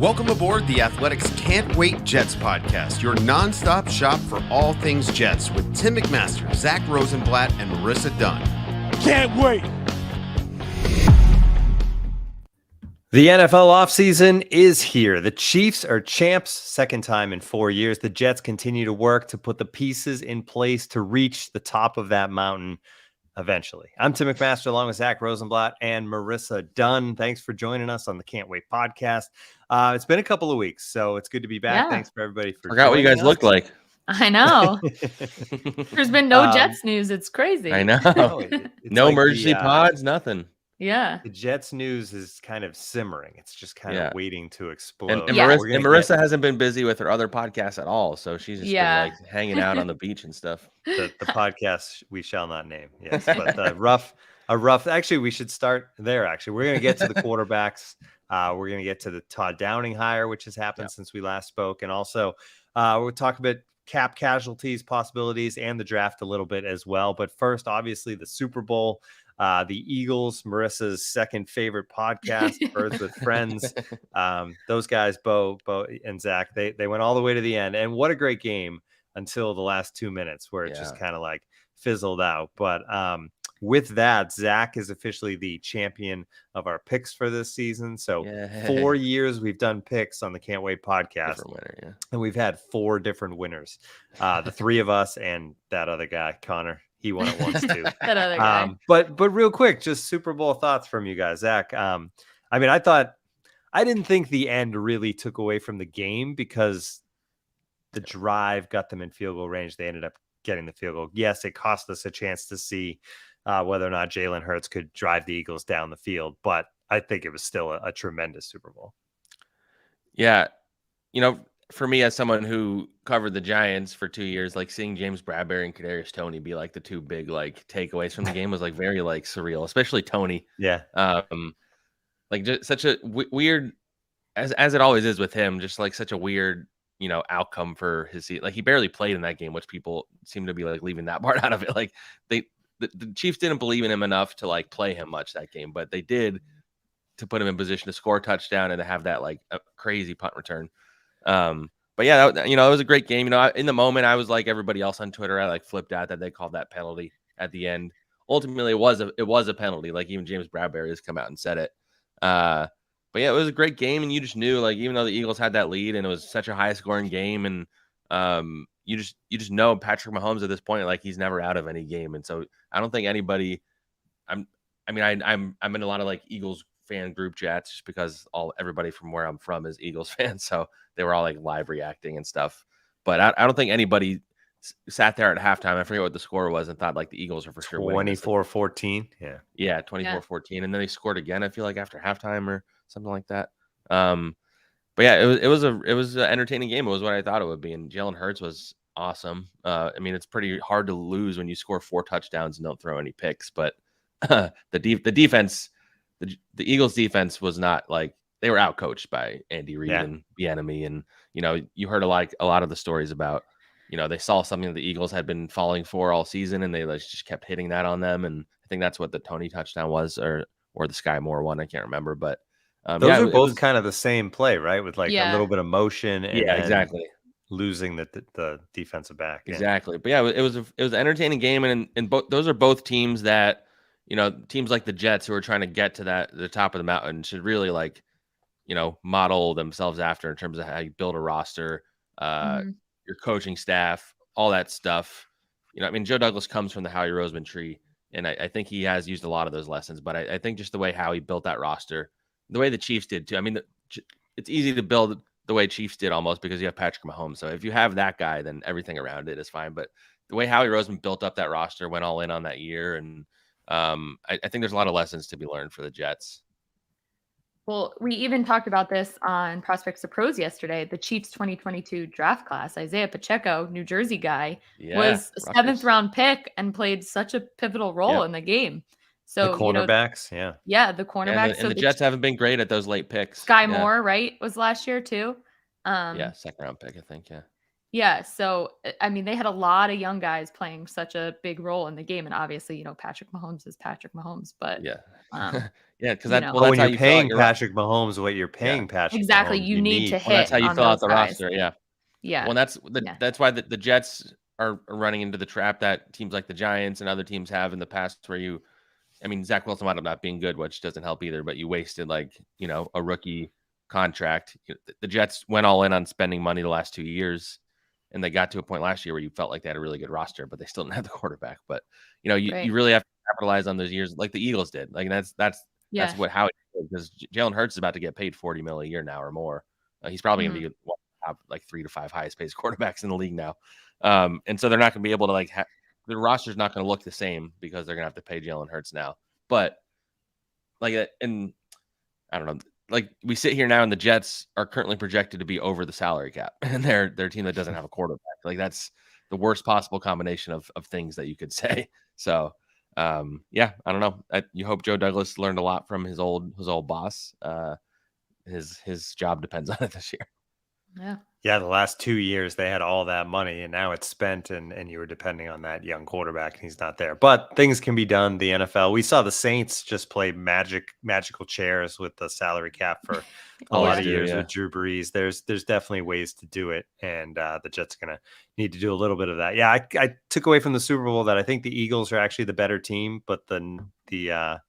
Welcome aboard the Athletics Can't Wait Jets podcast, your nonstop shop for all things Jets with Tim McMaster, Zach Rosenblatt, and Marissa Dunn. Can't wait! The NFL offseason is here. The Chiefs are champs, second time in 4 years. The Jets continue to work to put the pieces in place to reach the top of that mountain eventually. I'm Tim McMaster along with Zach Rosenblatt and Marissa Dunn. Thanks for joining us on the Can't Wait podcast. It's been a couple of weeks, so it's good to be back. Yeah. Thanks for everybody for Forgot what you guys looked like. I know. There's been no Jets news. It's crazy. I know. No like emergency pods, nothing. Yeah. The Jets news is kind of simmering. It's just kind of waiting to explode. And Yeah. Marissa hasn't been busy with her other podcasts at all, so she's just been like hanging out on the beach and stuff. The podcast we shall not name. Yes, but a rough. Actually, we should start there. Actually, we're going to get to the quarterbacks. We're going to get to the Todd Downing hire, which has happened since we last spoke, and also we'll talk about cap casualties, possibilities, and the draft a little bit as well. But first, obviously, the Super Bowl. The Eagles, Marissa's second favorite podcast, Birds with Friends. Those guys, Bo and Zach, they went all the way to the end. And what a great game until the last 2 minutes where it just kind of like fizzled out. But with that, Zach is officially the champion of our picks for this season. So 4 years we've done picks on the Can't Wait podcast. Winner, and we've had 4 different winners. The 3 of us and that other guy, Connor. He won it once too. That other guy. But real quick, just Super Bowl thoughts from you guys. Zach, I mean, I didn't think the end really took away from the game because the drive got them in field goal range. They ended up getting the field goal. Yes, it cost us a chance to see whether or not Jalen Hurts could drive the Eagles down the field, but I think it was still a tremendous Super Bowl. Yeah. You know, for me, as someone who covered the Giants for 2 years, like seeing James Bradbury and Kadarius Toney be like the 2 big like takeaways from the game was like very like surreal, especially Toney. Yeah. Like just such a weird, as it always is with him, just like such a weird, you know, outcome for his season. Like he barely played in that game, which people seem to be like leaving that part out of it. Like the Chiefs didn't believe in him enough to like play him much that game, but they did to put him in position to score a touchdown and to have that like a crazy punt return. But yeah, it was a great game. You know, in the moment, I was like everybody else on Twitter. I like flipped out that they called that penalty at the end. Ultimately, it was a penalty. Like even James Bradbury has come out and said it. But yeah, it was a great game, and you just knew, like, even though the Eagles had that lead and it was such a high scoring game, and you just know Patrick Mahomes at this point, like he's never out of any game, and so I don't think anybody. I'm in a lot of like Eagles fan group chats just because everybody from where I'm from is Eagles fans, so they were all like live reacting and stuff. But I don't think anybody sat there at halftime. I forget what the score was and thought like the Eagles are for sure winning. 24-14. Yeah, 24-14, and then they scored again. I feel like after halftime or something like that. But yeah, it was an entertaining game. It was what I thought it would be, and Jalen Hurts was awesome. I mean, it's pretty hard to lose when you score 4 touchdowns and don't throw any picks. But the defense. The Eagles defense was not like they were outcoached by Andy Reid and Bieniemy, and you know you heard a lot of the stories about, you know, they saw something that the Eagles had been falling for all season and they like just kept hitting that on them, and I think that's what the Toney touchdown was, or the Sky Moore one, I can't remember, but those are both kind of the same play, right? With like a little bit of motion and exactly losing the defensive back. Exactly, but yeah, it was an entertaining game, and those are both teams that, you know, teams like the Jets who are trying to get to the top of the mountain should really like, you know, model themselves after in terms of how you build a roster, your coaching staff, all that stuff. You know, I mean, Joe Douglas comes from the Howie Roseman tree, and I think he has used a lot of those lessons. But I think just the way Howie built that roster, the way the Chiefs did too. I mean, it's easy to build the way Chiefs did almost because you have Patrick Mahomes. So if you have that guy, then everything around it is fine. But the way Howie Roseman built up that roster, went all in on that year, and I think there's a lot of lessons to be learned for the Jets. Well, we even talked about this on Prospects to Pros yesterday. The Chiefs 2022 draft class, Isaiah Pacheco, New Jersey guy, was a 7th round pick and played such a pivotal role in the game. So the cornerbacks, the cornerbacks. And the Jets haven't been great at those late picks. Sky Moore, right, was last year too. 2nd round pick, I think. Yeah. So, I mean, they had a lot of young guys playing such a big role in the game. And obviously, Patrick Mahomes is Patrick Mahomes, but, Yeah. um, Yeah, because you that know, well, But that's when how you're you fill out paying your roster. Patrick Mahomes what you're Yeah. paying Patrick exactly. Mahomes, You need to Well, that's hit how you on fill out those the guys. roster. Yeah. Yeah. Well, that's why the Jets are running into the trap that teams like the Giants and other teams have in the past, where Zach Wilson wound up not being good, which doesn't help either, but you wasted a rookie contract. The Jets went all in on spending money the last 2 years, and they got to a point last year where you felt like they had a really good roster, but they still didn't have the quarterback. But you really have to capitalize on those years like the Eagles did. Like that's Yeah. how it is, because Jalen Hurts is about to get paid $40 million a year now or more. He's probably going to be have like 3 to 5 highest paid quarterbacks in the league now. And so they're not going to be able to the roster's not going to look the same because they're going to have to pay Jalen Hurts now. But and I don't know, we sit here now and the Jets are currently projected to be over the salary cap, and they're a team that doesn't have a quarterback. That's the worst possible combination of things that you could say. So, yeah, I don't know. You hope Joe Douglas learned a lot from his old boss. His job depends on it this year. Yeah. Yeah, the last 2 years they had all that money and now it's spent, and you were depending on that young quarterback and he's not there. But things can be done. The NFL, we saw the Saints just play magical chairs with the salary cap for a lot of years with Drew Brees. There's definitely ways to do it, and the Jets are going to need to do a little bit of that. Yeah, I took away from the Super Bowl that I think the Eagles are actually the better team, but the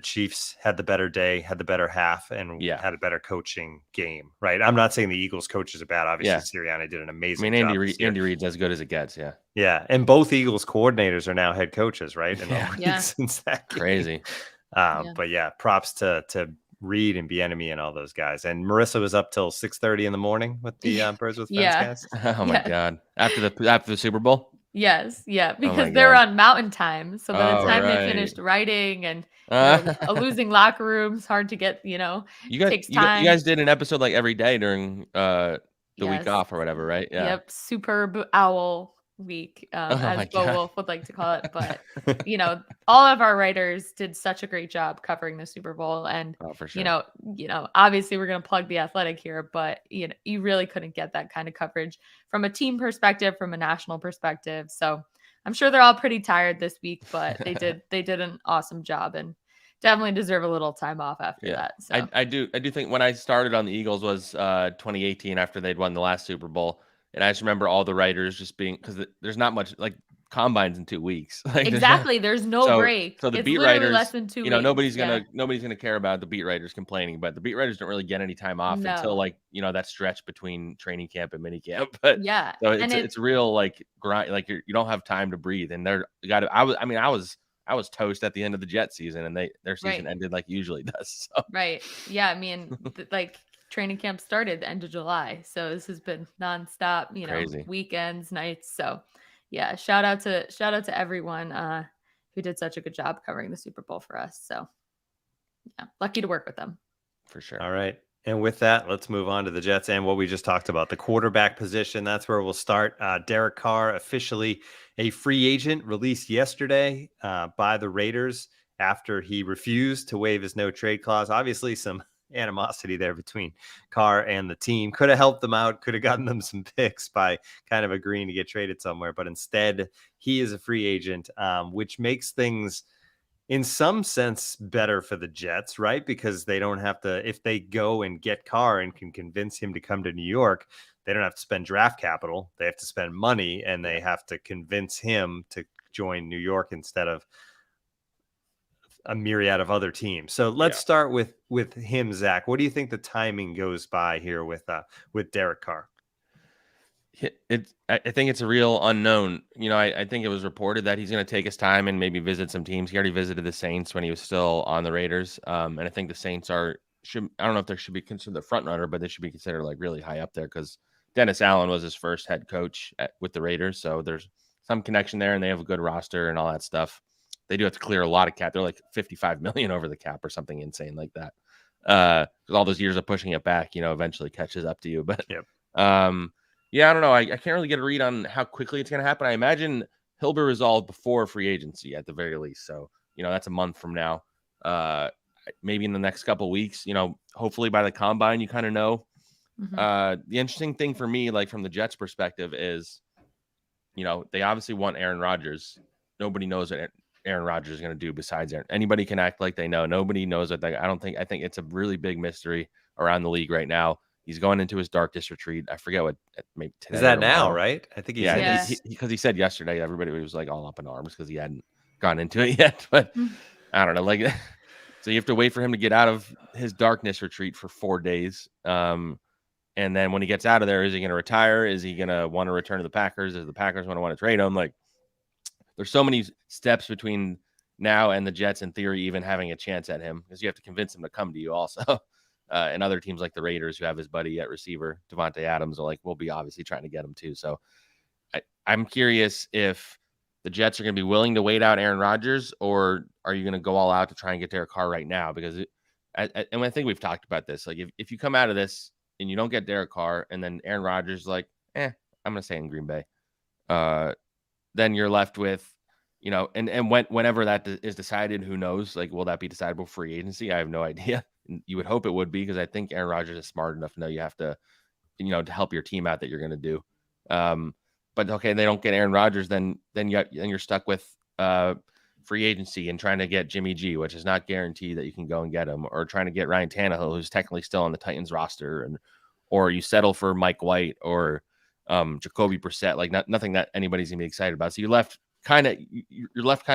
Chiefs had the better day, had the better half, and had a better coaching game, right? I'm not saying the Eagles coaches are bad. Obviously, Sirianni did an amazing job. Andy Reid's as good as it gets, yeah. Yeah, and both Eagles coordinators are now head coaches, right? Since that game. Crazy. But yeah, props to Reid and Bieniemy and all those guys. And Marissa was up till 6:30 in the morning with the Birds with Friends guys. Oh my God! After the Super Bowl. Yes, yeah, because they're on Mountain Time. So by the time they finished writing and a losing locker room's hard to get, takes time. You guys did an episode like every day during the week off or whatever, right? Yeah. Yep, superb owl week, as Bo Wolf would like to call it. But all of our writers did such a great job covering the Super Bowl, and for sure. obviously we're going to plug The Athletic here, but you really couldn't get that kind of coverage from a team perspective, from a national perspective. So I'm sure they're all pretty tired this week, but they did an awesome job and definitely deserve a little time off after that. So I do think when I started on the Eagles was 2018, after they'd won the last Super Bowl. And I just remember all the writers just being, because there's not much, combines in 2 weeks. Exactly. There's no break. So the it's beat writers, less than 2 weeks. nobody's gonna care about the beat writers complaining, but the beat writers don't really get any time off until that stretch between training camp and mini camp. But so it's real grind. You don't have time to breathe. And I was toast at the end of the Jet season, and their season ended like usually does. So. Right. Yeah. I mean, training camp started the end of July. So this has been nonstop, Crazy. Weekends, nights. So yeah, shout out to everyone who did such a good job covering the Super Bowl for us. So yeah, lucky to work with them. For sure. All right. And with that, let's move on to the Jets and what we just talked about, the quarterback position. That's where we'll start. Derek Carr, officially a free agent, released yesterday by the Raiders after he refused to waive his no trade clause. Obviously, some animosity there between Carr and the team. Could have helped them out, could have gotten them some picks by kind of agreeing to get traded somewhere. But instead, he is a free agent, which makes things in some sense better for the Jets, right? Because they don't have to, if they go and get Carr and can convince him to come to New York, they don't have to spend draft capital. They have to spend money, and they have to convince him to join New York instead of a myriad of other teams. So let's start with him, Zach. What do you think the timing goes by here with Derek Carr? I think it's a real unknown. I think it was reported that he's going to take his time and maybe visit some teams. He already visited the Saints when he was still on the Raiders. And I think the Saints I don't know if they should be considered the front runner, but they should be considered really high up there, because Dennis Allen was his first head coach with the Raiders. So there's some connection there, and they have a good roster and all that stuff. They do have to clear a lot of cap. They're like $55 million over the cap or something insane like that. Because all those years of pushing it back, eventually catches up to you. But yeah, I don't know. I can't really get a read on how quickly it's going to happen. I imagine he'll be resolved before free agency at the very least. So, that's a month from now. Maybe in the next couple of weeks, hopefully by the combine, you kind of know The interesting thing for me, like from the Jets' perspective, is, they obviously want Aaron Rodgers. Nobody knows what Aaron Rodgers is going to do besides Aaron. Anybody can act like they know. Nobody knows what I think it's a really big mystery around the league right now. He's going into his darkest retreat. I forget what, maybe today is that or now, tomorrow. right? I think he's because he said yesterday everybody was like all up in arms because he hadn't gone into it yet. But I don't know, like, so you have to wait for him to get out of his darkness retreat for 4 days. And then when he gets out of there, is he going to retire? Is he going to want to return to the Packers? Does the Packers want to trade him? Like, there's so many steps between now and the Jets, in theory, even having a chance at him, because you have to convince him to come to you also. And other teams like the Raiders, who have his buddy at receiver, Devontae Adams, are like, we'll be obviously trying to get him too. So I'm curious if the Jets are going to be willing to wait out Aaron Rodgers, or are you going to go all out to try and get Derek Carr right now? Because and I think we've talked about this. Like, if you come out of this and you don't get Derek Carr, and then Aaron Rodgers is like, I'm going to stay in Green Bay. Then you're left with, and whenever that is decided, who knows? Like, will that be decidable free agency? I have no idea. You would hope it would be, because I think Aaron Rodgers is smart enough to know you have to, to help your team out, that you're going to do. But okay, they don't get Aaron Rodgers, then you're stuck with free agency and trying to get Jimmy G, which is not guaranteed that you can go and get him, or trying to get Ryan Tannehill, who's technically still on the Titans roster, or you settle for Mike White or Jacoby Brissett, like nothing that anybody's gonna be excited about. So you're left kind of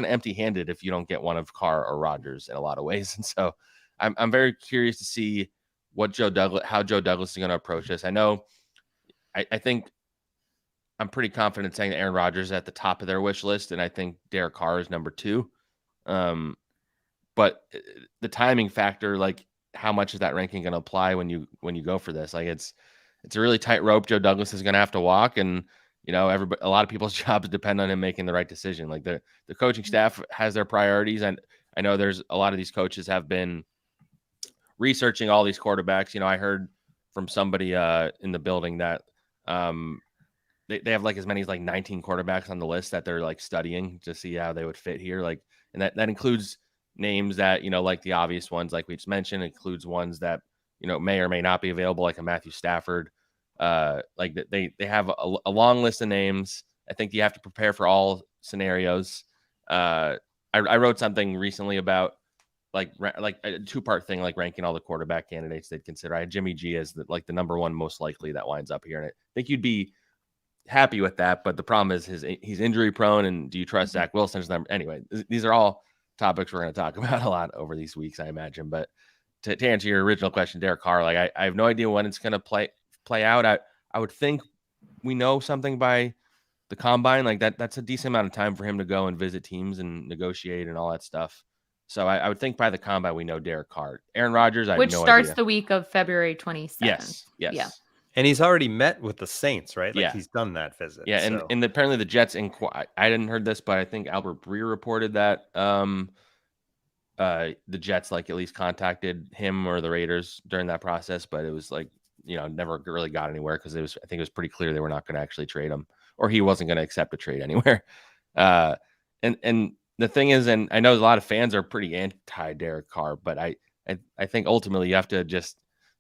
empty-handed if you don't get one of Carr or Rodgers in a lot of ways. And so I'm very curious to see how Joe Douglas is going to approach this. I know, I think I'm pretty confident saying that Aaron Rodgers is at the top of their wish list, and I think Derek Carr is number 2. But the timing factor, like, how much is that ranking going to apply when you go for this? Like, it's a really tight rope Joe Douglas is going to have to walk, and a lot of people's jobs depend on him making the right decision. Like, the coaching staff has their priorities, and I know there's a lot of these coaches have been researching all these quarterbacks. I heard from somebody in the building that they have like as many as like 19 quarterbacks on the list that they're like studying to see how they would fit here. Like, and that includes names that, like the obvious ones, like we just mentioned, includes ones that, may or may not be available, like a Matthew Stafford. Like they have a long list of names. I think you have to prepare for all scenarios. I wrote something recently about like a 2-part thing, like ranking all the quarterback candidates they'd consider. I had Jimmy G as the number 1 most likely that winds up here. And I think you'd be happy with that. But the problem is he's injury prone. And do you trust Zach Wilson's number? Anyway, these are all topics we're going to talk about a lot over these weeks, I imagine. But to answer your original question, Derek Carr, like I have no idea when it's going to play out. I would think we know something by the combine. Like that's a decent amount of time for him to go and visit teams and negotiate and all that stuff. So I would think by the combine we know Derek Carr. Aaron Rodgers, which starts the week of February 27th. Yes. Yeah. And he's already met with the Saints, right? Like, he's done that visit. Yeah, and apparently the Jets I didn't heard this, but I think Albert Breer reported that the Jets like at least contacted him or the Raiders during that process, but it was like, never really got anywhere, because I think it was pretty clear they were not going to actually trade him, or he wasn't going to accept a trade anywhere. And the thing is, and I know a lot of fans are pretty anti Derek Carr, but I think ultimately you have to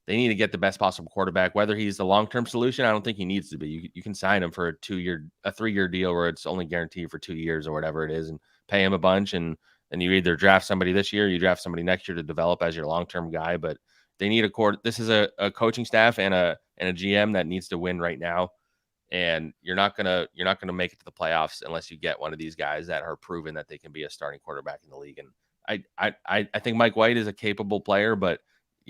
they need to get the best possible quarterback. Whether he's the long-term solution, I don't think he needs to be. You can sign him for a 3-year deal where it's only guaranteed for 2 years or whatever it is, and pay him a bunch. And you either draft somebody this year, or you draft somebody next year to develop as your long-term guy. But they need this is a coaching staff and a GM that needs to win right now. And you're not gonna make it to the playoffs unless you get one of these guys that are proven that they can be a starting quarterback in the league. And I think Mike White is a capable player, but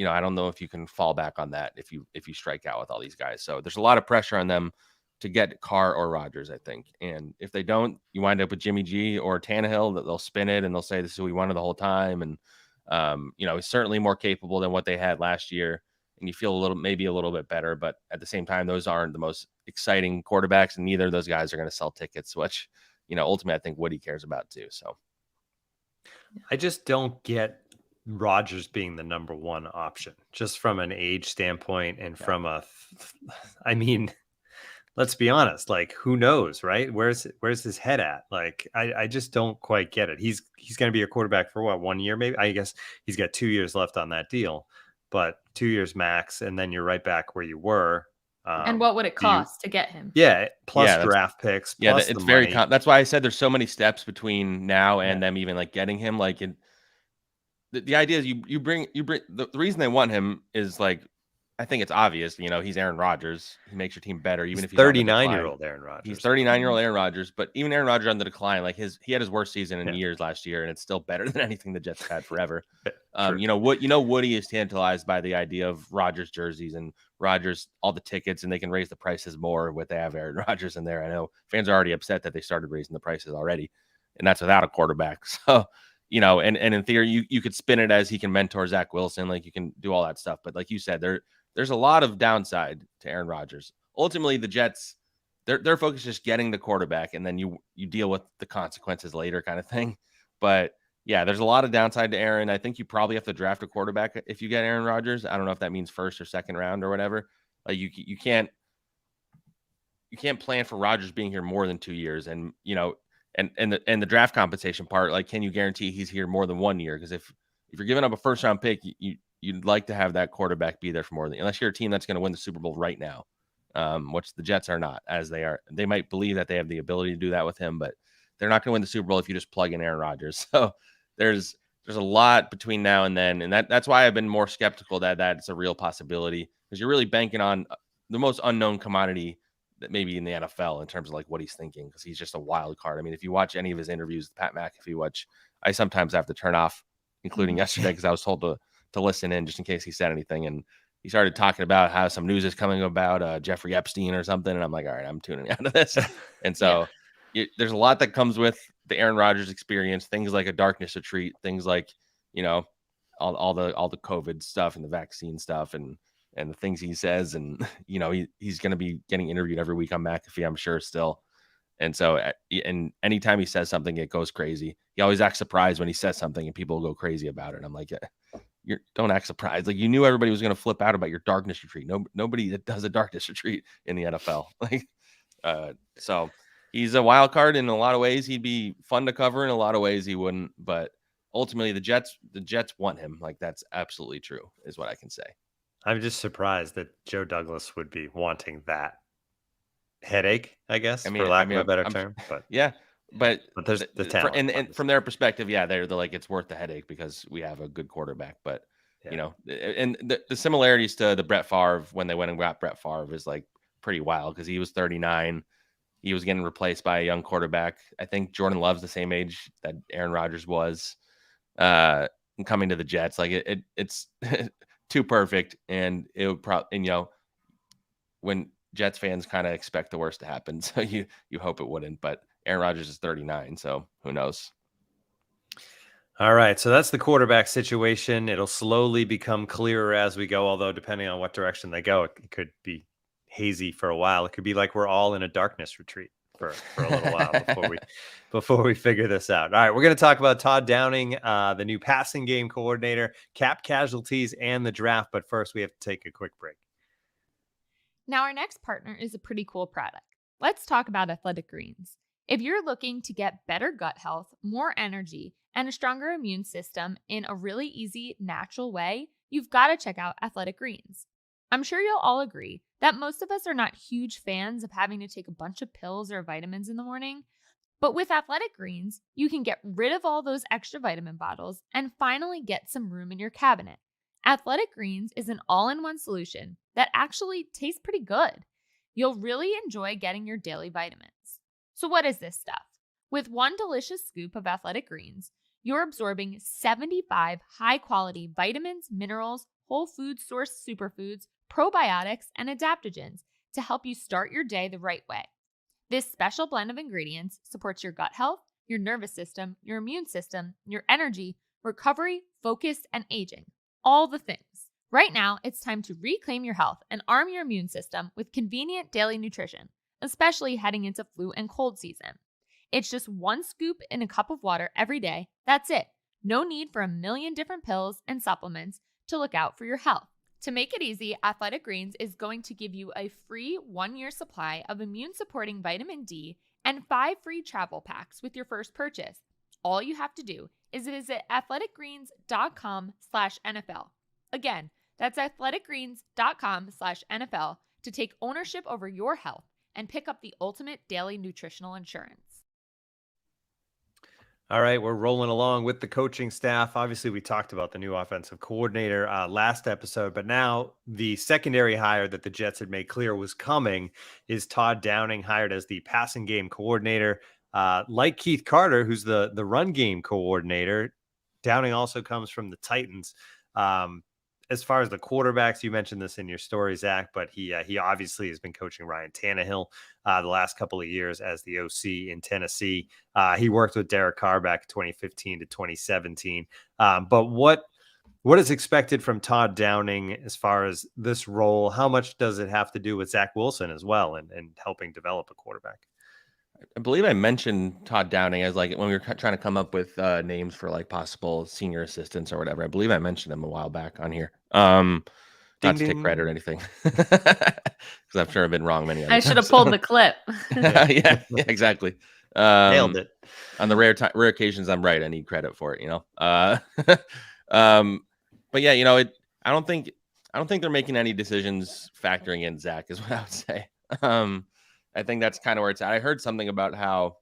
I don't know if you can fall back on that if you strike out with all these guys. So there's a lot of pressure on them to get Carr or Rodgers, I think. And if they don't, you wind up with Jimmy G or Tannehill, that they'll spin it and they'll say this is who we wanted the whole time. And he's certainly more capable than what they had last year. And you feel maybe a little bit better, but at the same time, those aren't the most exciting quarterbacks, and neither of those guys are going to sell tickets, which, ultimately I think Woody cares about too. So I just don't get Rodgers being the number 1 option, just from an age standpoint and from I mean, let's be honest, like, who knows, right? Where's his head at? Like, I just don't quite get it. He's going to be a quarterback for what, 1 year, maybe? I guess he's got 2 years left on that deal. but 2 years max, and then you're right back where you were. And what would it cost to get him? Yeah, plus draft picks. Plus it's the very. money. That's why I said there's so many steps between now and them even like getting him. Like, the idea is you bring the reason they want him is like, I think it's obvious. You know, he's Aaron Rodgers. He makes your team better, even if he's 39-year-old Aaron Rodgers. He's 39-year-old Aaron Rodgers, but even Aaron Rodgers on the decline. Like he had his worst season in years last year, and it's still better than anything the Jets had forever. Woody is tantalized by the idea of Rodgers jerseys and Rodgers all the tickets, and they can raise the prices more with they have Aaron Rodgers in there. I know fans are already upset that they started raising the prices already, and that's without a quarterback. So. And in theory, you could spin it as he can mentor Zach Wilson, like you can do all that stuff. But like you said, there's a lot of downside to Aaron Rodgers. Ultimately, the Jets, their focus is just getting the quarterback, and then you deal with the consequences later, kind of thing. But yeah, there's a lot of downside to Aaron. I think you probably have to draft a quarterback if you get Aaron Rodgers. I don't know if that means first or second round or whatever. Like you can't plan for Rodgers being here more than 2 years, and And the draft compensation part, like, can you guarantee he's here more than 1 year? Because if you're giving up a first round pick, you'd like to have that quarterback be there for more than, unless you're a team that's going to win the Super Bowl right now, which the Jets are not, as they are. They might believe that they have the ability to do that with him, but they're not going to win the Super Bowl if you just plug in Aaron Rodgers. So there's a lot between now and then, and that's why I've been more skeptical that it's a real possibility, because you're really banking on the most unknown commodity that maybe in the NFL in terms of like what he's thinking, because he's just a wild card. I mean, if you watch any of his interviews, Pat McAfee, I sometimes have to turn off, including yesterday, because I was told to listen in just in case he said anything. And he started talking about how some news is coming about Jeffrey Epstein or something. And I'm like, all right, I'm tuning out of this. And so there's a lot that comes with the Aaron Rodgers experience, things like a darkness retreat, things like, all the COVID stuff and the vaccine stuff and the things he says. And, he's going to be getting interviewed every week on McAfee, I'm sure, still. And so, and anytime he says something, it goes crazy. He always acts surprised when he says something and people go crazy about it. And I'm like, don't act surprised. Like, you knew everybody was going to flip out about your darkness retreat. Nobody that does a darkness retreat in the NFL. So he's a wild card in a lot of ways. He'd be fun to cover. In a lot of ways he wouldn't, but ultimately the Jets want him. Like, that's absolutely true, is what I can say. I'm just surprised that Joe Douglas would be wanting that headache, I guess, for lack of a better term. But yeah, but there's the talent. And from their perspective, they're like, it's worth the headache because we have a good quarterback. But and the similarities to the Brett Favre, when they went and got Brett Favre, is like pretty wild, because he was 39. He was getting replaced by a young quarterback. I think Jordan Love's the same age that Aaron Rodgers was, and coming to the Jets. Like it's too perfect, and it would probably, when Jets fans kind of expect the worst to happen, so you hope it wouldn't. But Aaron Rodgers is 39, so who knows? All right, so that's the quarterback situation. It'll slowly become clearer as we go, although depending on what direction they go, it could be hazy for a while. It could be like we're all in a darkness retreat for a little while before we figure this out. All right, we're going to talk about Todd Downing, the new passing game coordinator, cap casualties, and the draft. But first, we have to take a quick break. Now, our next partner is a pretty cool product. Let's talk about Athletic Greens. If you're looking to get better gut health, more energy, and a stronger immune system in a really easy, natural way, you've got to check out Athletic Greens. I'm sure you'll all agree that most of us are not huge fans of having to take a bunch of pills or vitamins in the morning, but with Athletic Greens, you can get rid of all those extra vitamin bottles and finally get some room in your cabinet. Athletic Greens is an all-in-one solution that actually tastes pretty good. You'll really enjoy getting your daily vitamins. So what is this stuff? With one delicious scoop of Athletic Greens, you're absorbing 75 high-quality vitamins, minerals, whole food source superfoods, probiotics, and adaptogens to help you start your day the right way. This special blend of ingredients supports your gut health, your nervous system, your immune system, your energy, recovery, focus, and aging. All the things. Right now, it's time to reclaim your health and arm your immune system with convenient daily nutrition, especially heading into flu and cold season. It's just one scoop in a cup of water every day. That's it. No need for a million different pills and supplements to look out for your health. To make it easy, Athletic Greens is going to give you a free 1-year supply of immune-supporting vitamin D and 5 free travel packs with your first purchase. All you have to do is visit athleticgreens.com/NFL. Again, That's athleticgreens.com/NFL to take ownership over your health and pick up the ultimate daily nutritional insurance. All right, we're rolling along with the coaching staff. Obviously, we talked about the new offensive coordinator last episode, but now the secondary hire that the Jets had made clear was coming is Todd Downing, hired as the passing game coordinator. Like Keith Carter, who's the run game coordinator, Downing also comes from the Titans. As far as the quarterbacks, you mentioned this in your story, Zach, but he obviously has been coaching Ryan Tannehill the last couple of years as the OC in Tennessee. He worked with Derek Carr back 2015 to 2017. But what is expected from Todd Downing as far as this role? How much does it have to do with Zach Wilson as well and helping develop a quarterback? I believe I mentioned Todd Downing as like when we were trying to come up with names for like possible senior assistants or whatever. I believe I mentioned him a while back on here. Not to take credit or anything, because I'm sure I've been wrong many. I should have pulled the clip. yeah, exactly. Nailed it. On the rare occasions I'm right, I need credit for it. But yeah, I don't think they're making any decisions factoring in Zach, is what I would say. I think that's kind of where it's at. I heard something about how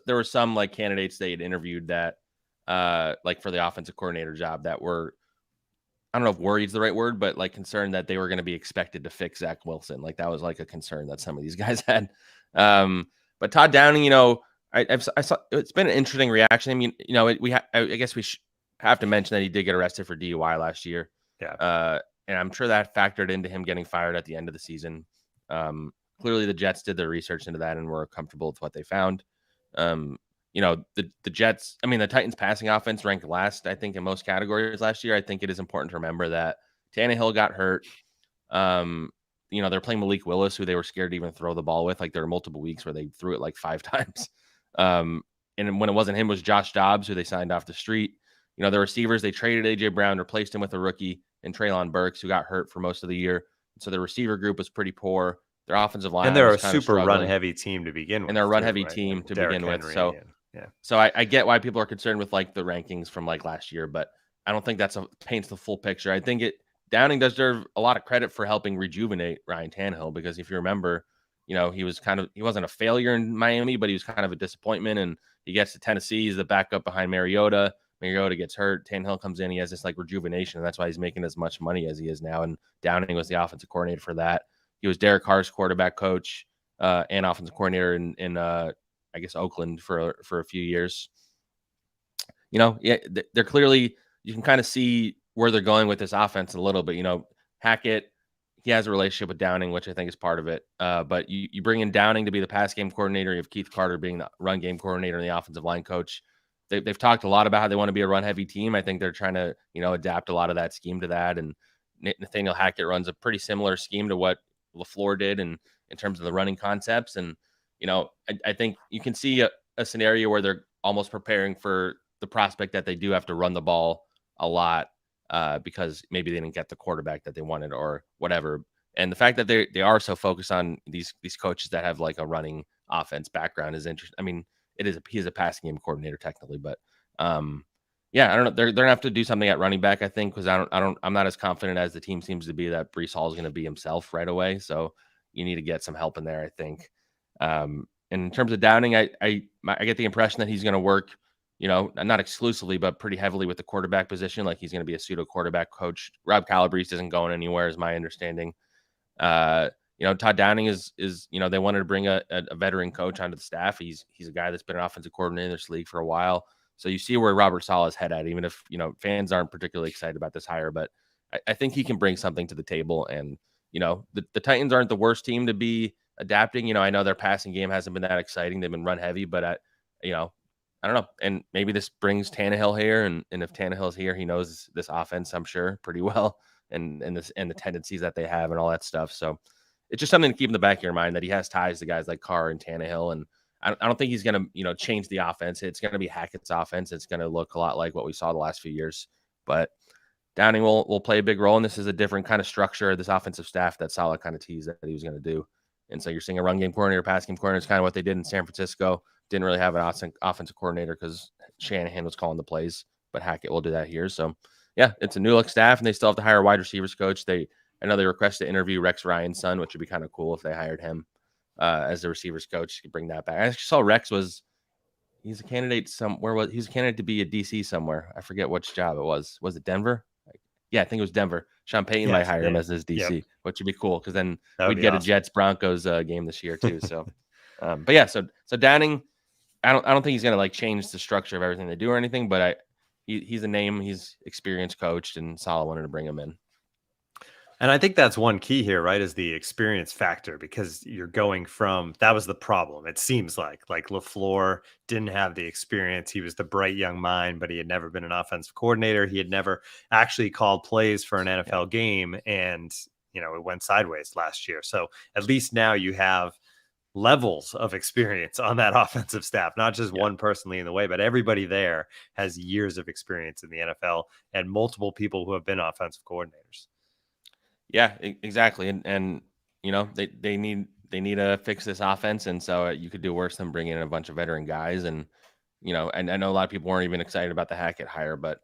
there were some like candidates they had interviewed that like for the offensive coordinator job that were, I don't know if worried is the right word, but like concerned that they were going to be expected to fix Zach Wilson. Like that was like a concern that some of these guys had. But Todd Downing, I saw it's been an interesting reaction. I mean, I guess we have to mention that he did get arrested for DUI last year. Yeah. And I'm sure that factored into him getting fired at the end of the season. Clearly the Jets did their research into that and were comfortable with what they found. The Jets, the Titans passing offense ranked last, I think, in most categories last year. I think it is important to remember that Tannehill got hurt. They're playing Malik Willis, who they were scared to even throw the ball with. Like there were multiple weeks where they threw it like 5 times. And when it wasn't him, it was Josh Dobbs, who they signed off the street. The receivers, they traded AJ Brown, replaced him with a rookie in Treylon Burks, who got hurt for most of the year. So the receiver group was pretty poor. Their offensive line, and they're a super run-heavy team to begin with. And they're a run-heavy team to begin with. So, so I get why people are concerned with like the rankings from like last year, but I don't think paints the full picture. I think Downing does deserve a lot of credit for helping rejuvenate Ryan Tannehill, because if you remember, he wasn't a failure in Miami, but he was kind of a disappointment. And he gets to Tennessee, he's the backup behind Mariota. Mariota gets hurt. Tannehill comes in. He has this like rejuvenation. And that's why he's making as much money as he is now. And Downing was the offensive coordinator for that. He was Derek Carr's quarterback coach and offensive coordinator in I guess Oakland for a few years. They're clearly, you can kind of see where they're going with this offense a little bit. Hackett, he has a relationship with Downing, which I think is part of it. But you bring in Downing to be the pass game coordinator. You have Keith Carter being the run game coordinator and the offensive line coach. They've talked a lot about how they want to be a run heavy team. I think they're trying to, adapt a lot of that scheme to that. And Nathaniel Hackett runs a pretty similar scheme to what LaFleur did in terms of the running concepts. And, I think you can see a scenario where they're almost preparing for the prospect that they do have to run the ball a lot because maybe they didn't get the quarterback that they wanted or whatever. And the fact that they are so focused on these coaches that have like a running offense background is interesting. He's a passing game coordinator technically, but I don't know. They're gonna have to do something at running back, I think, because I'm not as confident as the team seems to be that Breece Hall is going to be himself right away. So you need to get some help in there, I think. And in terms of Downing, I get the impression that he's going to work, not exclusively, but pretty heavily with the quarterback position. Like he's going to be a pseudo quarterback coach. Rob Calabrese isn't going anywhere, is my understanding. Todd Downing is they wanted to bring a veteran coach onto the staff. He's a guy that's been an offensive coordinator in this league for a while. So you see where Robert Saleh's head at, even if, fans aren't particularly excited about this hire, but I think he can bring something to the table. And, the Titans aren't the worst team to be adapting. I know their passing game hasn't been that exciting. They've been run heavy, but I don't know. And maybe this brings Tannehill here. And if Tannehill's here, he knows this offense, I'm sure, pretty well. And the tendencies that they have and all that stuff. So it's just something to keep in the back of your mind that he has ties to guys like Carr and Tannehill. And I don't think he's going to, change the offense. It's going to be Hackett's offense. It's going to look a lot like what we saw the last few years. But Downing will play a big role. And this is a different kind of structure of this offensive staff that Saleh kind of teased that he was going to do. And so you're seeing a run game coordinator, pass game coordinator. It's kind of what they did in San Francisco. Didn't really have an offensive coordinator because Shanahan was calling the plays, but Hackett will do that here. So, yeah, it's a new look staff, and they still have to hire a wide receivers coach. I know they requested to interview Rex Ryan's son, which would be kind of cool if they hired him as the receivers coach. You could bring that back. I actually saw Rex he's a candidate he's a candidate to be a DC somewhere. I forget which job it was. Was it Denver? Yeah, I think it was Denver. Sean Payton might hire him as his DC, which would be cool because then we'd get awesome. A Jets Broncos game this year too. So, but yeah, so Downing, I don't think he's gonna like change the structure of everything they do or anything, but he's a name, he's experienced coached, and Saleh wanted to bring him in. And I think that's one key here, right, is the experience factor, because you're going from, that was the problem. It seems like LaFleur didn't have the experience. He was the bright young mind, but he had never been an offensive coordinator. He had never actually called plays for an NFL game. And, it went sideways last year. So at least now you have levels of experience on that offensive staff, not just one person leading the way, but everybody there has years of experience in the NFL and multiple people who have been offensive coordinators. Yeah, exactly. And they need to fix this offense. And so you could do worse than bringing in a bunch of veteran guys. And, and I know a lot of people weren't even excited about the Hackett hire, but,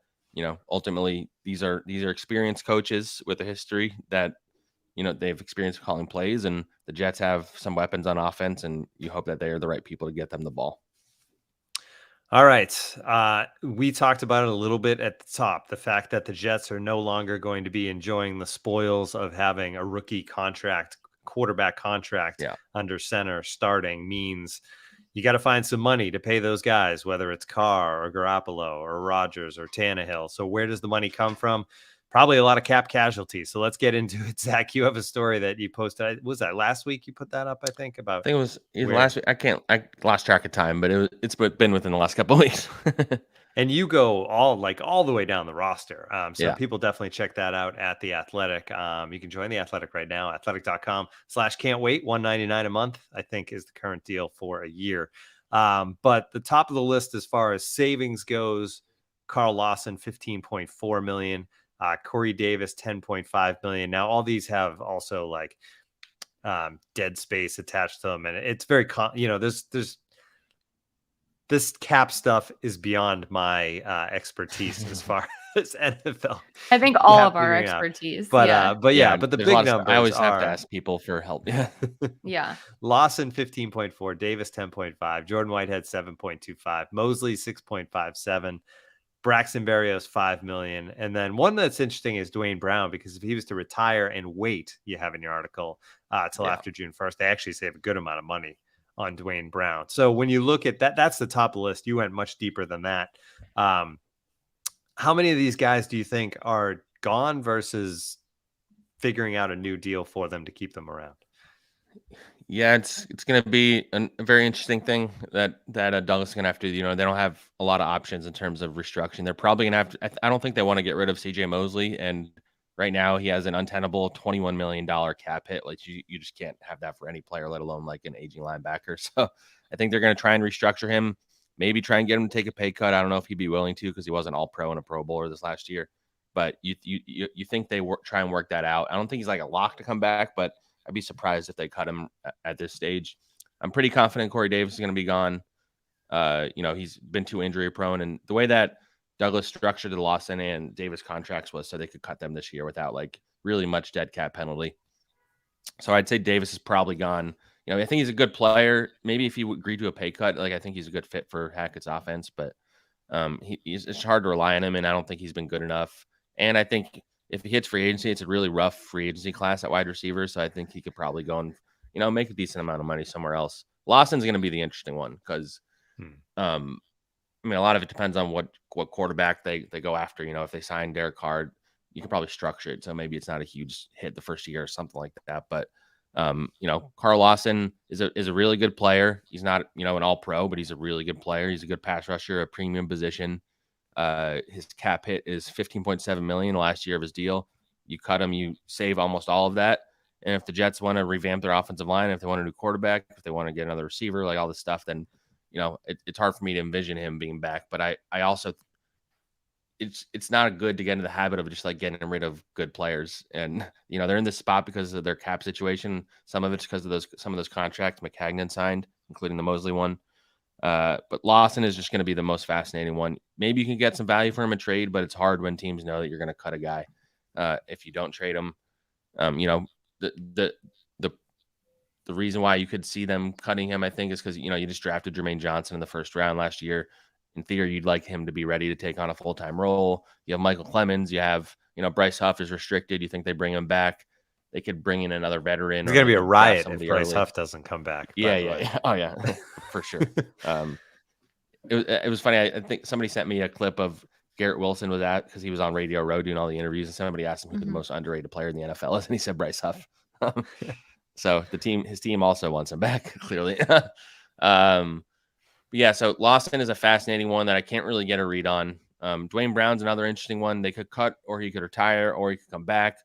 ultimately these are experienced coaches with a history that, they've experienced calling plays, and the Jets have some weapons on offense, and you hope that they are the right people to get them the ball. All right. We talked about it a little bit at the top, the fact that the Jets are no longer going to be enjoying the spoils of having a rookie quarterback contract under center starting means you got to find some money to pay those guys, whether it's Carr or Garoppolo or Rodgers or Tannehill. So where does the money come from? Probably a lot of cap casualties. So let's get into it. Zach, you have a story that you posted. Was that last week you put that up, I think it was either last week. I lost track of time, but it's been within the last couple of weeks. And you go all the way down the roster. So people definitely check that out at The Athletic. You can join The Athletic right now, athletic.com/can't wait. $1.99 a month, I think, is the current deal for a year. But the top of the list as far as savings goes, Carl Lawson, $15.4 million. Corey Davis, $10.5 million. Now, all these have also dead space attached to them. And it's very, this cap stuff is beyond my expertise as far as NFL. I think all of our expertise. But the big numbers. I always have to ask people for help. Yeah. Lawson 15.4, Davis 10.5, Jordan Whitehead 7.25, Mosley 6.57, Braxton Berrios $5 million. And then one that's interesting is Dwayne Brown, because if he was to retire and wait, you have in your article till after June 1st, they actually save a good amount of money on Dwayne Brown. So when you look at that, that's the top of the list. You went much deeper than that. How many of these guys do you think are gone versus figuring out a new deal for them to keep them around? Yeah, it's going to be a very interesting thing that Douglas is going to have to do. They don't have a lot of options in terms of restructuring. They're probably going to have to, I don't think they want to get rid of CJ Mosley. And right now he has an untenable $21 million cap hit. Like you just can't have that for any player, let alone like an aging linebacker. So I think they're going to try and restructure him, maybe try and get him to take a pay cut. I don't know if he'd be willing to, because he wasn't all pro and a Pro Bowler this last year, but you think they try and work that out. I don't think he's like a lock to come back, but I'd be surprised if they cut him at this stage. I'm pretty confident Corey Davis is going to be gone. He's been too injury prone, and the way that Douglas structured the Lawson and Davis contracts was so they could cut them this year without like really much dead cap penalty. So I'd say Davis is probably gone. I think he's a good player. Maybe if he would agree to a pay cut, I think he's a good fit for Hackett's offense, but it's hard to rely on him, and I don't think he's been good enough. And I think if he hits free agency, it's a really rough free agency class at wide receiver. So I think he could probably go and, make a decent amount of money somewhere else. Lawson's going to be the interesting one because, a lot of it depends on what quarterback they go after. If they sign Derek Carr, you could probably structure it so maybe it's not a huge hit the first year or something like that. But, Carl Lawson is a really good player. He's not, an all-pro, but he's a really good player. He's a good pass rusher, a premium position. His cap hit is $15.7 million last year of his deal. You cut him, you save almost all of that. And if the Jets want to revamp their offensive line, if they want a new quarterback, if they want to get another receiver, like all this stuff, then it's hard for me to envision him being back. But I also it's not good to get into the habit of just like getting rid of good players. And they're in this spot because of their cap situation. Some of it's because of some of those contracts McCagnon signed, including the Mosley one. But Lawson is just going to be the most fascinating one. Maybe you can get some value for him in trade, but it's hard when teams know that you're going to cut a guy if you don't trade him. The reason why you could see them cutting him, I think, is because you just drafted Jermaine Johnson in the first round last year. In theory, you'd like him to be ready to take on a full-time role. You have Michael Clemens. You have Bryce Huff is restricted. You think they bring him back? They could bring in another veteran. It's going to be a riot if Bryce Huff doesn't come back. Yeah. Oh, yeah, for sure. It was funny. I think somebody sent me a clip of Garrett Wilson was at because he was on Radio Row doing all the interviews, and somebody asked him who the most underrated player in the NFL is, and he said Bryce Huff. So his team also wants him back, clearly. So Lawson is a fascinating one that I can't really get a read on. Dwayne Brown's another interesting one. They could cut, or he could retire, or he could come back.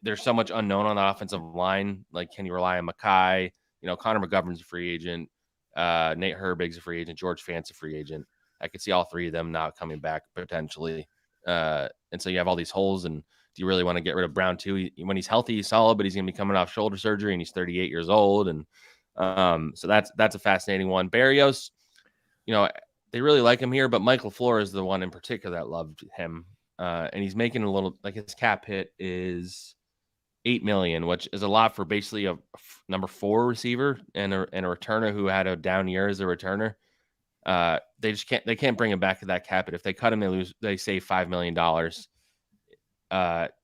There's so much unknown on the offensive line. Like, can you rely on Mackay? Connor McGovern's a free agent. Nate Herbig's a free agent. George Fant's a free agent. I could see all three of them not coming back potentially. And so you have all these holes. And do you really want to get rid of Brown too? When he's healthy, he's solid, but he's going to be coming off shoulder surgery and he's 38 years old. And so that's a fascinating one. Barrios, they really like him here, but Michael LaFleur is the one in particular that loved him. And he's making a little, like, his cap hit is $8 million, which is a lot for basically a number 4 receiver and a returner who had a down year as a returner. They can't bring him back to that cap hit. If they cut him, they save $5 million.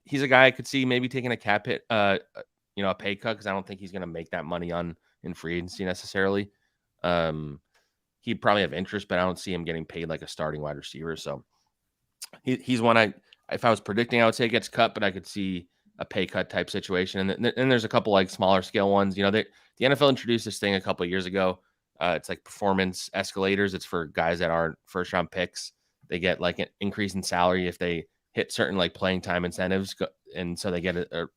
He's a guy I could see maybe taking a cap hit, a pay cut, because I don't think he's going to make that money in free agency necessarily. He'd probably have interest, but I don't see him getting paid like a starting wide receiver. So he's one if I was predicting, I would say gets cut, but I could see a pay cut type situation. And there's a couple like smaller scale ones. The NFL introduced this thing a couple of years ago. It's like performance escalators. It's for guys that aren't first round picks. They get like an increase in salary if they hit certain like playing time incentives. And so they get a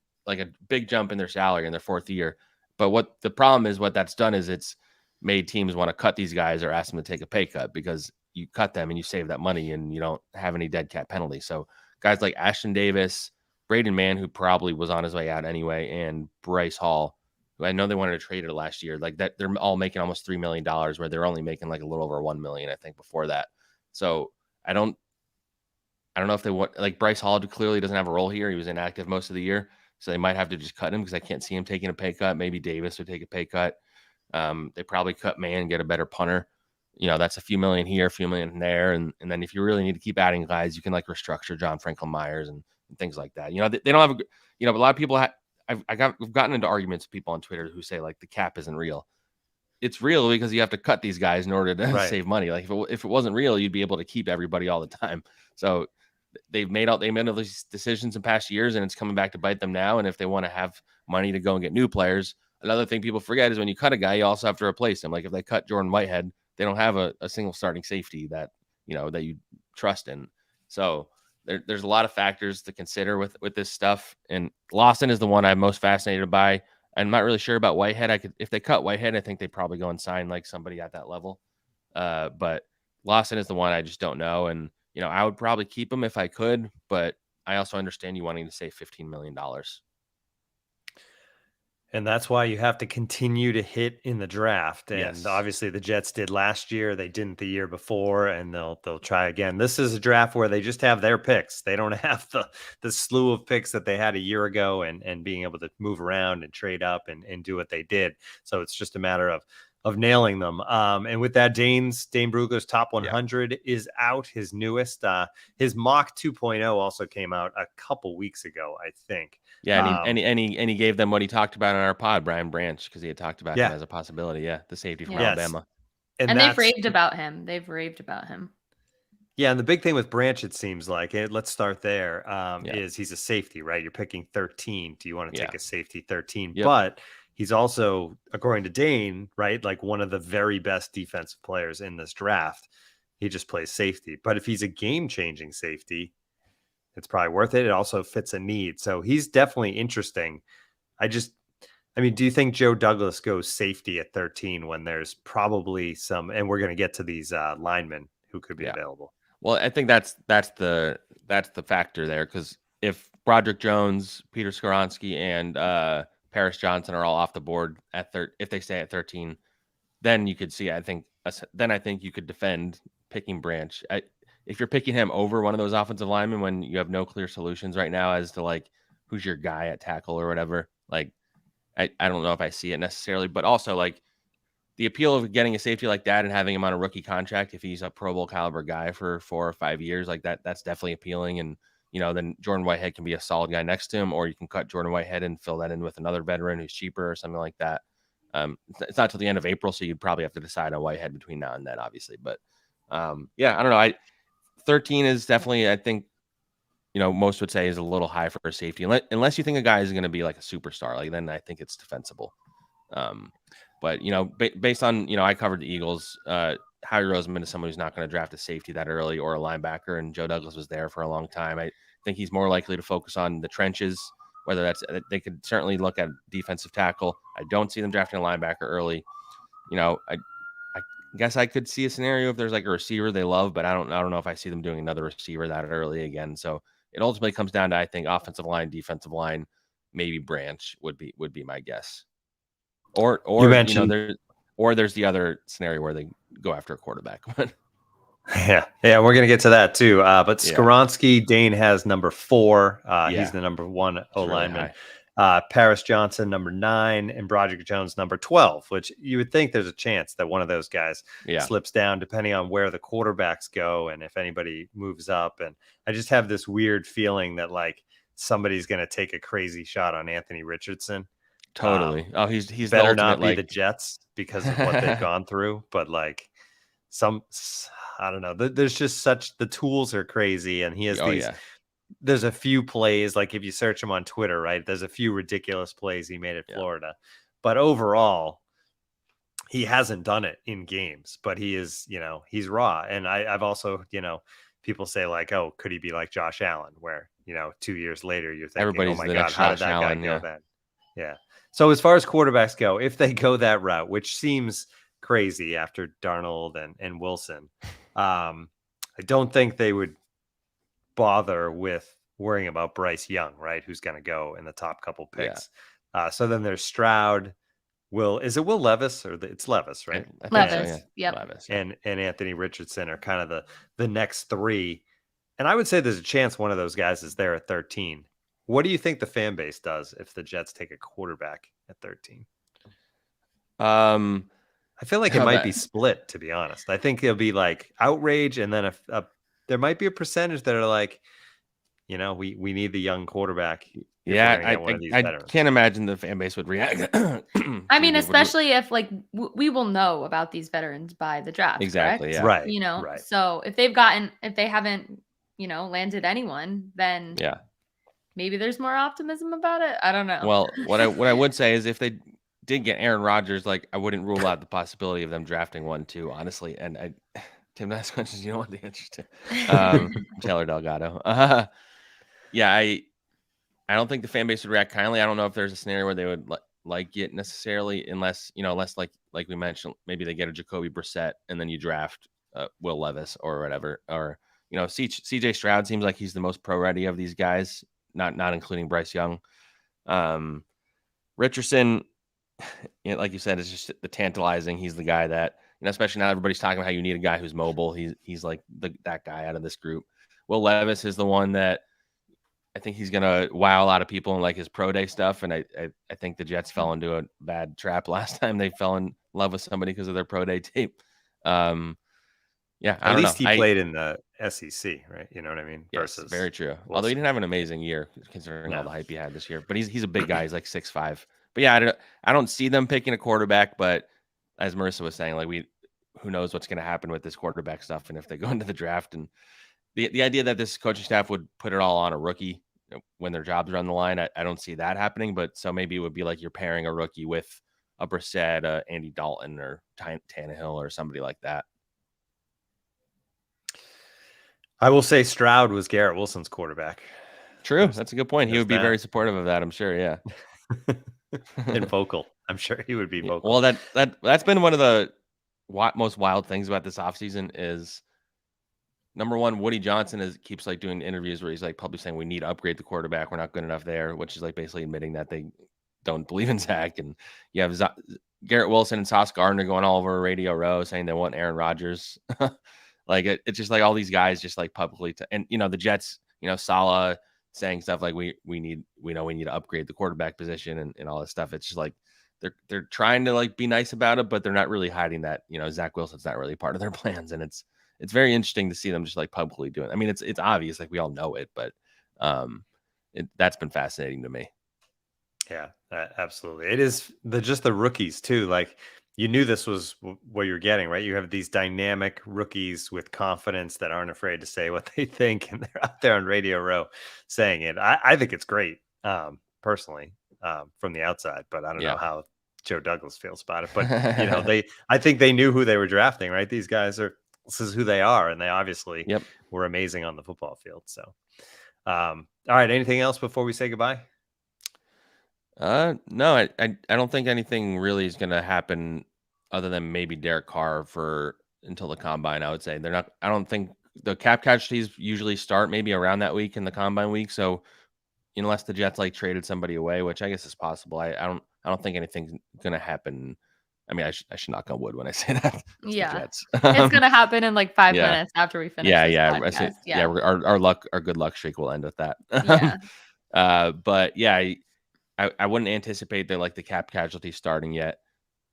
big jump in their salary in their 4th year. But what the problem is, what that's done is it's made teams want to cut these guys or ask them to take a pay cut, because you cut them and you save that money and you don't have any dead cap penalty. So guys like Ashton Davis, Braden Mann, who probably was on his way out anyway, and Bryce Hall, who I know they wanted to trade it last year, like that, they're all making almost $3 million, where they're only making like a little over $1 million, I think, before that. So I don't know if they want, like, Bryce Hall clearly doesn't have a role here. He was inactive most of the year, so they might have to just cut him, because I can't see him taking a pay cut. Maybe Davis would take a pay cut. They probably cut Mann and get a better punter. That's a few million here, a few million there. And then if you really need to keep adding guys, you can like restructure John Franklin Myers and things like that. They don't have, but a lot of people I've gotten into arguments with people on Twitter who say like the cap isn't real. It's real because you have to cut these guys in order to save money. Like if it wasn't real, you'd be able to keep everybody all the time. So they made all these decisions in past years, and it's coming back to bite them now. And if they want to have money to go and get new players, another thing people forget is when you cut a guy, you also have to replace him. Like if they cut Jordan Whitehead, they don't have a single starting safety that you trust in. So there's a lot of factors to consider with this stuff. And Lawson is the one I'm most fascinated by. I'm not really sure about Whitehead. If they cut Whitehead, I think they probably go and sign like somebody at that level. But Lawson is the one I just don't know. And I would probably keep him if I could, but I also understand you wanting to save $15 million. And that's why you have to continue to hit in the draft. And Yes. Obviously the Jets did last year. They didn't the year before, and they'll try again. This is a draft where they just have their picks. They don't have the slew of picks that they had a year ago and being able to move around and trade up and do what they did. So it's just a matter of nailing them. And with that, Dane Brugler's top 100 is out. His newest, his mock 2.0 also came out a couple weeks ago, I think. Yeah, and he gave them what he talked about on our pod, Brian Branch, because he had talked about him as a possibility. Yeah, the safety from Alabama. And they've raved about him. Yeah, and the big thing with Branch, it seems like, let's start there, is he's a safety, right? You're picking 13. Do you want to take a safety 13? Yep. But he's also, according to Dane, right, like one of the very best defensive players in this draft. He just plays safety. But if he's a game-changing safety, it's probably worth it. It also fits a need. So he's definitely interesting. Do you think Joe Douglas goes safety at 13 when there's probably some, and we're going to get to these linemen who could be available? Well, I think that's the factor there, because if Broderick Jones, Peter Skoronski, and Paris Johnson are all off the board if they stay at 13, then you could see, I think then I think you could defend picking Branch. If you're picking him over one of those offensive linemen when you have no clear solutions right now as to like who's your guy at tackle or whatever, like I don't know if I see it necessarily, but also like the appeal of getting a safety like that and having him on a rookie contract, if he's a Pro Bowl caliber guy for 4 or 5 years, like that's definitely appealing. And, then Jordan Whitehead can be a solid guy next to him, or you can cut Jordan Whitehead and fill that in with another veteran who's cheaper or something like that. It's not till the end of April, so you'd probably have to decide on Whitehead between now and then, obviously. But I don't know. 13 is definitely, I think, most would say is a little high for a safety, unless you think a guy is going to be like a superstar. Like then I think it's defensible. But based on I covered the Eagles. Howie Roseman is someone who's not going to draft a safety that early or a linebacker, and Joe Douglas was there for a long time. I think he's more likely to focus on the trenches. Whether they could certainly look at defensive tackle. I don't see them drafting a linebacker early. I guess I could see a scenario if there's like a receiver they love, but I don't know if I see them doing another receiver that early again. So it ultimately comes down to, I think, offensive line, defensive line, maybe Branch would be my guess. Or you mentioned, there's the other scenario where they go after a quarterback. Yeah, we're gonna get to that too. But Skoronski, Dane has number 4. He's the number 1 O lineman. Really Paris Johnson, number 9, and Broderick Jones, number 12. Which you would think there's a chance that one of those guys slips down, depending on where the quarterbacks go and if anybody moves up. And I just have this weird feeling that like somebody's gonna take a crazy shot on Anthony Richardson. Totally. He's better not be the Jets because of what they've gone through, but like I don't know. There's just the tools are crazy, and he has these. Yeah. There's a few plays, like if you search him on Twitter, right? There's a few ridiculous plays he made at Florida, but overall, he hasn't done it in games. But he is, he's raw. And I've also, people say like, oh, could he be like Josh Allen, where 2 years later you're thinking, everybody's oh my God, how did that Allen, guy go then? Yeah. So as far as quarterbacks go, if they go that route, which seems crazy after Darnold and Wilson, I don't think they would bother with worrying about Bryce Young, right? Who's going to go in the top couple picks. Yeah. So then there's Stroud. Is it Will Levis or it's Levis, right? Levis. So, yeah. Yep. Levis, yeah. And Anthony Richardson are kind of the next 3. And I would say there's a chance one of those guys is there at 13. What do you think the fan base does if the Jets take a quarterback at 13? I feel like it might be split, to be honest. I think it'll be like outrage, and then there might be a percentage that are like, we need the young quarterback. Yeah, I can't imagine the fan base would react. I mean, especially if like we will know about these veterans by the draft. Exactly. Correct? Yeah. Right. So if they haven't, landed anyone, then maybe there's more optimism about it. I don't know. Well, what I would say is if they did get Aaron Rodgers, like I wouldn't rule out the possibility of them drafting 1 too, honestly. And Tim, that's questions you don't want the answers to. Taylor Delgado. I don't think the fan base would react kindly. I don't know if there's a scenario where they would like it necessarily, unless like we mentioned, maybe they get a Jacoby Brissett and then you draft Will Levis or whatever. Or CJ Stroud seems like he's the most pro ready of these guys, not including Bryce Young. Richardson, like you said, is just the tantalizing. He's the guy that, especially now everybody's talking about how you need a guy who's mobile. He's like that guy out of this group. Will Levis is the one that I think he's gonna wow a lot of people in like his pro day stuff. And I think the Jets fell into a bad trap last time. They fell in love with somebody because of their pro day tape. At least he played in the SEC, right? You know what I mean? Yes, versus very true. Wilson. Although he didn't have an amazing year considering all the hype he had this year. But he's a big guy. He's like 6'5". But yeah, I don't see them picking a quarterback. But as Marissa was saying, like who knows what's going to happen with this quarterback stuff, and if they go into the draft, and the idea that this coaching staff would put it all on a rookie when their jobs are on the line, I don't see that happening. But so maybe it would be like you're pairing a rookie with a Brissett, Andy Dalton, or Tannehill, or somebody like that. I will say Stroud was Garrett Wilson's quarterback. True. That's a good point. He would be very supportive of that, I'm sure. Yeah. And vocal. I'm sure he would be vocal. Well, that's been one of the most wild things about this offseason is, number one, Woody Johnson keeps like doing interviews where he's like publicly saying we need to upgrade the quarterback. We're not good enough there, which is like basically admitting that they don't believe in Zach, and you have Garrett Wilson and Sauce Gardner going all over Radio Row saying they want Aaron Rodgers. Like it's just like all these guys just like publicly, and the Jets, Saleh saying stuff like we need to upgrade the quarterback position and all this stuff. It's just like they're trying to like be nice about it, but they're not really hiding that Zach Wilson's not really part of their plans, and it's very interesting to see them just like publicly doing it. I mean, it's obvious, like we all know it, but that's been fascinating to me. Yeah, absolutely. It is just the rookies too. Like you knew this was what you're getting, right? You have these dynamic rookies with confidence that aren't afraid to say what they think, and they're out there on Radio Row saying it. I think it's great, personally, from the outside, but I don't know how Joe Douglas feels about it. But I think they knew who they were drafting, right? These guys this is who they are, and they obviously were amazing on the football field. So, all right, anything else before we say goodbye? No, I don't think anything really is going to happen other than maybe Derek Carr until the combine. I would say I don't think the cap casualties usually start maybe around that week in the combine week. So unless the Jets like traded somebody away, which I guess is possible, I don't think anything's going to happen. I mean, I should knock on wood when I say that. It's going to happen in like 5 minutes after we finish. Our good luck streak will end with that. But yeah, I wouldn't anticipate that like the cap casualty starting yet.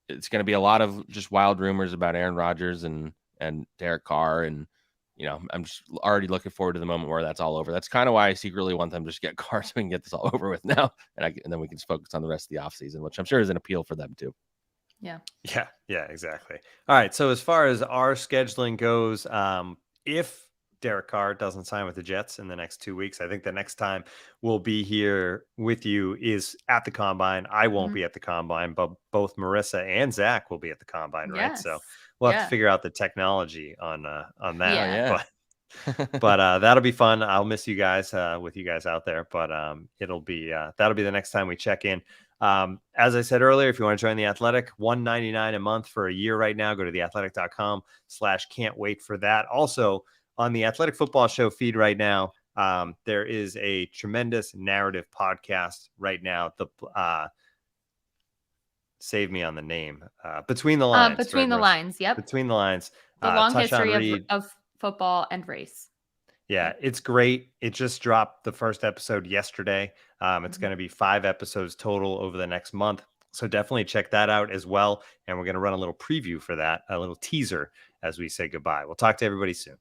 It's going to be a lot of just wild rumors about Aaron Rodgers and Derek Carr, and I'm just already looking forward to the moment where that's all over. That's kind of why I secretly want them to just get Carr so we can get this all over with now, and then we can just focus on the rest of the offseason, which I'm sure is an appeal for them too. Yeah, exactly. All right, so as far as our scheduling goes, if Derek Carr doesn't sign with the Jets in the next 2 weeks, I think the next time we'll be here with you is at the combine. I won't be at the combine, but both Marissa and Zach will be at the combine, right? So we'll have to figure out the technology on that. But that'll be fun. I'll miss you guys with you guys out there, but that'll be the next time we check in. As I said earlier, if you want to join the Athletic, $1.99 a month for a year right now. Go to theathletic.com/can't wait for that. Also, on the Athletic Football Show feed right now, there is a tremendous narrative podcast right now. Save me on the name. Between the Lines. Between the Lines. Yep. Between the Lines. The long history of football and race. Yeah, it's great. It just dropped the first episode yesterday. It's going to be 5 episodes total over the next month. So definitely check that out as well. And we're going to run a little preview for that, a little teaser as we say goodbye. We'll talk to everybody soon.